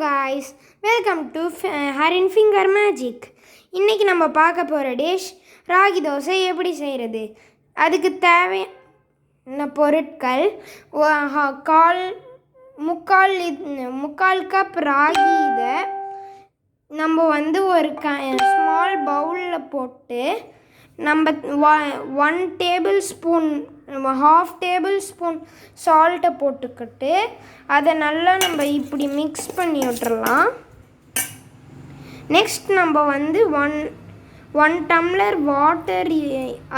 guys, welcome to Harin Finger Magic. இன்னைக்கு நம்ம பார்க்க போகிற டிஷ் ராகி தோசை எப்படி செய்கிறது. அதுக்கு தேவையான பொருட்கள் முக்கால் கப் ராகி. இதை நம்ம ஒரு ஸ்மால் பவுலில் போட்டு நம்ம 1 டேபிள் ஸ்பூன் 1/2 டேபிள் ஸ்பூன் சால்ட்டை போட்டுக்கிட்டு அதை நல்லா நம்ம இப்படி மிக்ஸ் பண்ணி விட்டுறலாம். நெக்ஸ்ட் நம்ம 1 டம்ளர் வாட்டர்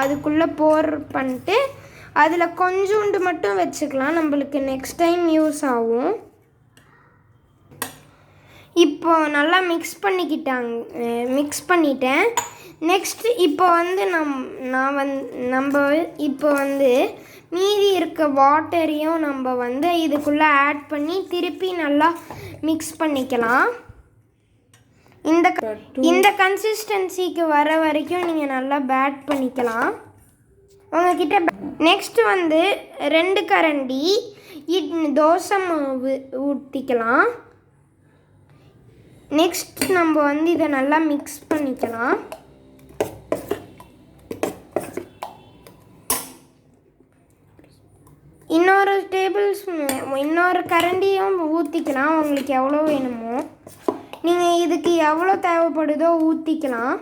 அதுக்குள்ளே பண்ணிட்டு அதில் கொஞ்சோண்டு மட்டும் வச்சுக்கலாம், நம்மளுக்கு நெக்ஸ்ட் டைம் யூஸ் ஆகும். இப்போ நல்லா மிக்ஸ் பண்ணிட்டேன். நெக்ஸ்ட் இப்போ நம்ம இப்போ மீதி இருக்க வாட்டரையும் நம்ம இதுக்குள்ளே ஆட் பண்ணி திருப்பி நல்லா மிக்ஸ் பண்ணிக்கலாம். இந்த கன்சிஸ்டன்சிக்கு வர வரைக்கும் நீங்கள் நல்லா பேட் பண்ணிக்கலாம் உங்ககிட்ட. நெக்ஸ்ட் 2 கரண்டி தோசை மாவு ஊற்றிக்கலாம். நெக்ஸ்ட் நம்ம இதை நல்லா மிக்ஸ் பண்ணிக்கலாம். இன்னொரு கரண்டியும் ஊற்றிக்கலாம், உங்களுக்கு எவ்வளோ வேணுமோ. நீங்கள் இதுக்கு எவ்வளோ தேவைப்படுதோ ஊற்றிக்கலாம்.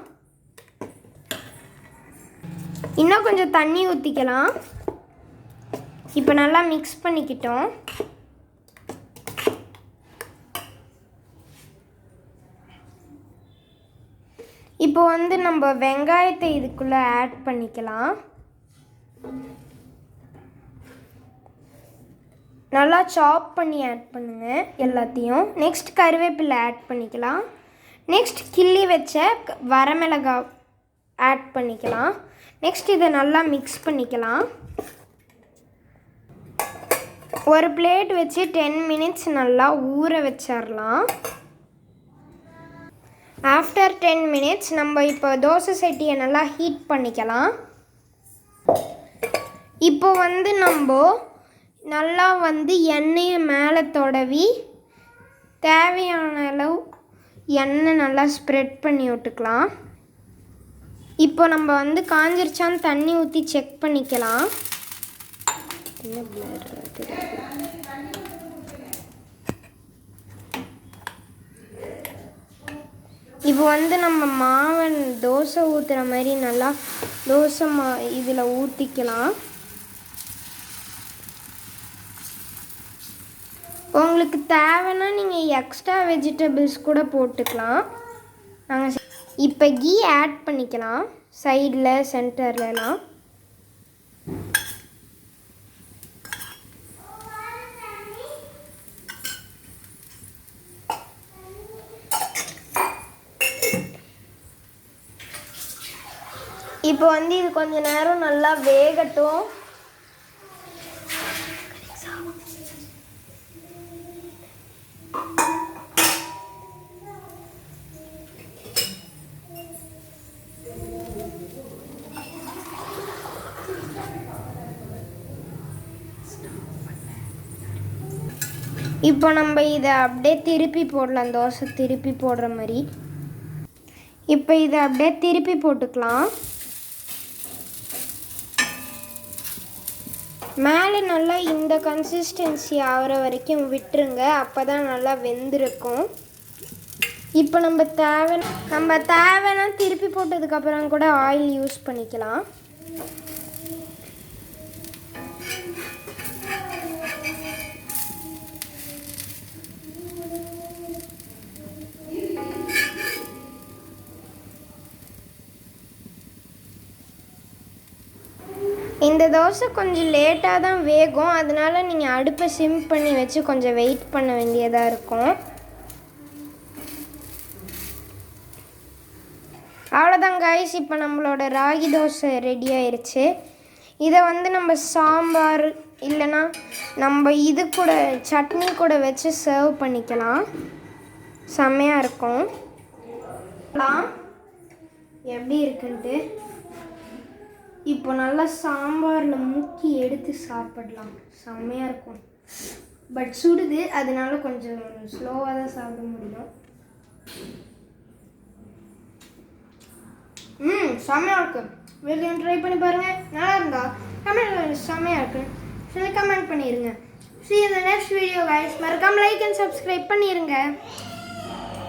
இன்னும் கொஞ்சம் தண்ணி ஊற்றிக்கலாம். இப்போ நல்லா மிக்ஸ் பண்ணிக்கிட்டோம். இப்போ நம்ம வெங்காயத்தை இதுக்குள்ளே ஆட் பண்ணிக்கலாம். நல்லா சாப் பண்ணி ஆட் பண்ணுங்கள் எல்லாத்தையும். நெக்ஸ்ட் கருவேப்பிலை ஆட் பண்ணிக்கலாம். நெக்ஸ்ட் கிள்ளி வச்ச வரமிளகாய் ஆட் பண்ணிக்கலாம். நெக்ஸ்ட் இதை நல்லா மிக்ஸ் பண்ணிக்கலாம். ஒரு பிளேட் வச்சு 10 மினிட்ஸ் நல்லா ஊற வச்சிடலாம். ஆஃப்டர் 10 மினிட்ஸ் நம்ம இப்போ தோசை சட்டியை நல்லா ஹீட் பண்ணிக்கலாம். இப்போ நம்ம நல்லா எண்ணெயை மேலே தடவி தேவையான அளவு எண்ணெய் நல்லா ஸ்ப்ரெட் பண்ணி விட்டுக்கலாம். இப்போ நம்ம காஞ்சிருச்சான்னு தண்ணி ஊற்றி செக் பண்ணிக்கலாம். இப்போ நம்ம மாவை தோசை ஊற்றுற மாதிரி நல்லா தோசை இதில் ஊற்றிக்கலாம். உங்களுக்கு தேவைன்னா நீங்கள் எக்ஸ்ட்ரா வெஜிடபிள்ஸ் கூட போட்டுக்கலாம். நாங்கள் இப்போ கீ ஆட் பண்ணிக்கலாம் சைடில் சென்டர்லலாம். இப்போ இது கொஞ்ச நேரம் நல்லா வேகட்டும். இப்போ நம்ம இதை அப்படியே திருப்பி போடலாம், தோசை திருப்பி போடுற மாதிரி. இப்போ இதை அப்படியே திருப்பி போட்டுக்கலாம். மேலே நல்லா இந்த கன்சிஸ்டன்சி ஆகிற வரைக்கும் விட்டுருங்க, அப்போ தான் நல்லா வெந்திருக்கும். இப்போ நம்ம தேவைன்னா திருப்பி போட்டதுக்கப்புறம் கூட ஆயில் யூஸ் பண்ணிக்கலாம். இந்த தோசை கொஞ்சம் லேட்டாக தான் வேகும், அதனால் நீங்கள் அடுப்பை சிம் பண்ணி வச்சு கொஞ்சம் வெயிட் பண்ண வேண்டியதாக இருக்கும். அவ்வளோதான் கைஸ், இப்போ நம்மளோட ராகி தோசை ரெடி ஆயிடுச்சு. இதை நம்ம சாம்பார் இல்லைன்னா நம்ம இது கூட சட்னி கூட வச்சு சர்வ் பண்ணிக்கலாம், செம்மையாக இருக்கும். எப்படி இருக்குன்ட்டு இப்போ நல்லா சாம்பாரில் முக்கி எடுத்து சாப்பிடலாம், செம்மையாக இருக்கும். பட் சுடுது, அதனால கொஞ்சம் ஸ்லோவாக தான் சாப்பிட முடியும். செம்மையாக இருக்கு. வெளியே ட்ரை பண்ணி பாருங்கள். நல்லா இருந்தா கமெண்ட் செம்மையாக இருக்கு சொல்லி கமெண்ட் பண்ணிடுங்க. See you in the next video guys. மறக்காம லைக் அண்ட் சப்ஸ்கிரைப் பண்ணிடுங்க.